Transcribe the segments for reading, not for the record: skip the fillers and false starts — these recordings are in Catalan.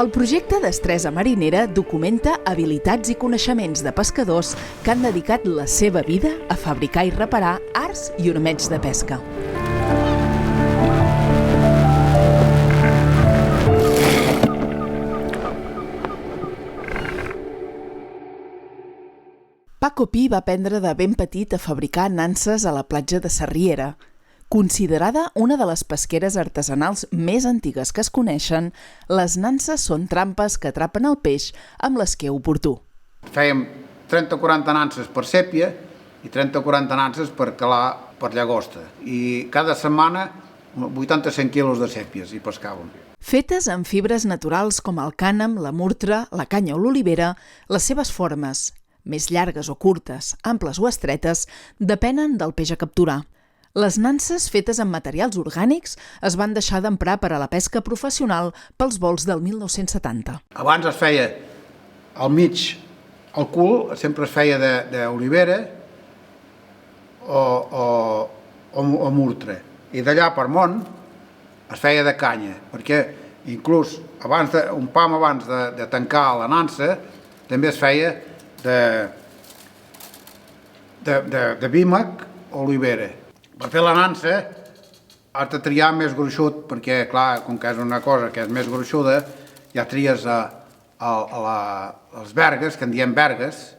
El projecte Destresa Marinera documenta habilitats i coneixements de pescadors que han dedicat la seva vida a fabricar i reparar arts i ormeigs de pesca. Paco Pi va aprendre de ben petit a fabricar nanses a la platja de Sarriera. Considerada una de les pesqueres artesanals més antigues que es coneixen, les nanses són trampes que atrapen el peix amb l'esquer oportú. Fèiem 30 o 40 nanses per sèpia i 30 o 40 nanses per calar per llagosta. I cada setmana 85 quilos de sèpies hi pescàvem. Fetes amb fibres naturals com el cànem, la murtra, la canya o l'olivera, les seves formes, més llargues o curtes, amples o estretes, depenen del peix a capturar. Les nanses fetes amb materials orgànics es van deixar d'emprar per a la pesca professional pels volts del 1970. Abans es feia al mig, el cul sempre es feia d'olivera o murtra. I d'allà per món es feia de canya, perquè inclús un pam abans de tancar la nansa també es feia de vímec o olivera. Per fer la nansa has de triar més gruixut, perquè, clar, com que és una cosa que és més gruixuda, ja tries les vergues, que en diem vergues,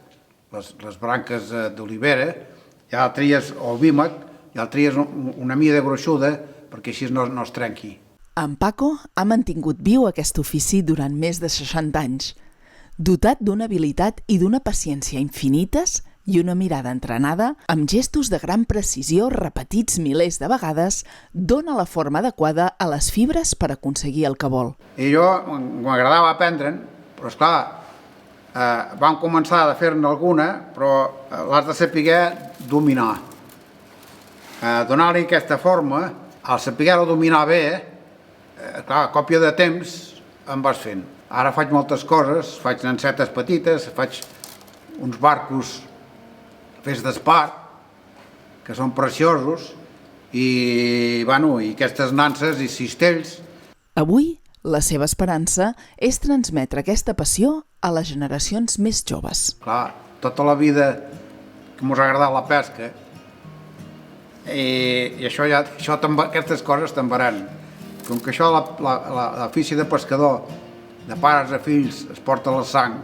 les branques d'olivera, ja tries el vímec, ja tries una mida gruixuda, perquè així no es trenqui. En Paco ha mantingut viu aquest ofici durant més de 60 anys. Dotat d'una habilitat i d'una paciència infinites i una mirada entrenada, amb gestos de gran precisió repetits milers de vegades, dona la forma adequada a les fibres per aconseguir el que vol. I jo m'agradava aprendre'n, però esclar, vam començar a fer-ne alguna, però l'has de saber dominar. Donar-li aquesta forma, al saber-ho dominar bé, clar, a còpia de temps em vas fent. Ara faig moltes coses, faig nansetes petites, faig uns barcos fets d'espart, que són preciosos, i aquestes nanses i cistells. Avui, la seva esperança és transmetre aquesta passió a les generacions més joves. Clar, tota la vida que mos ha agradat la pesca, i aquestes coses te'n veuran. Com que això, l'ofici de pescador, de pares a fills, es porta la sang,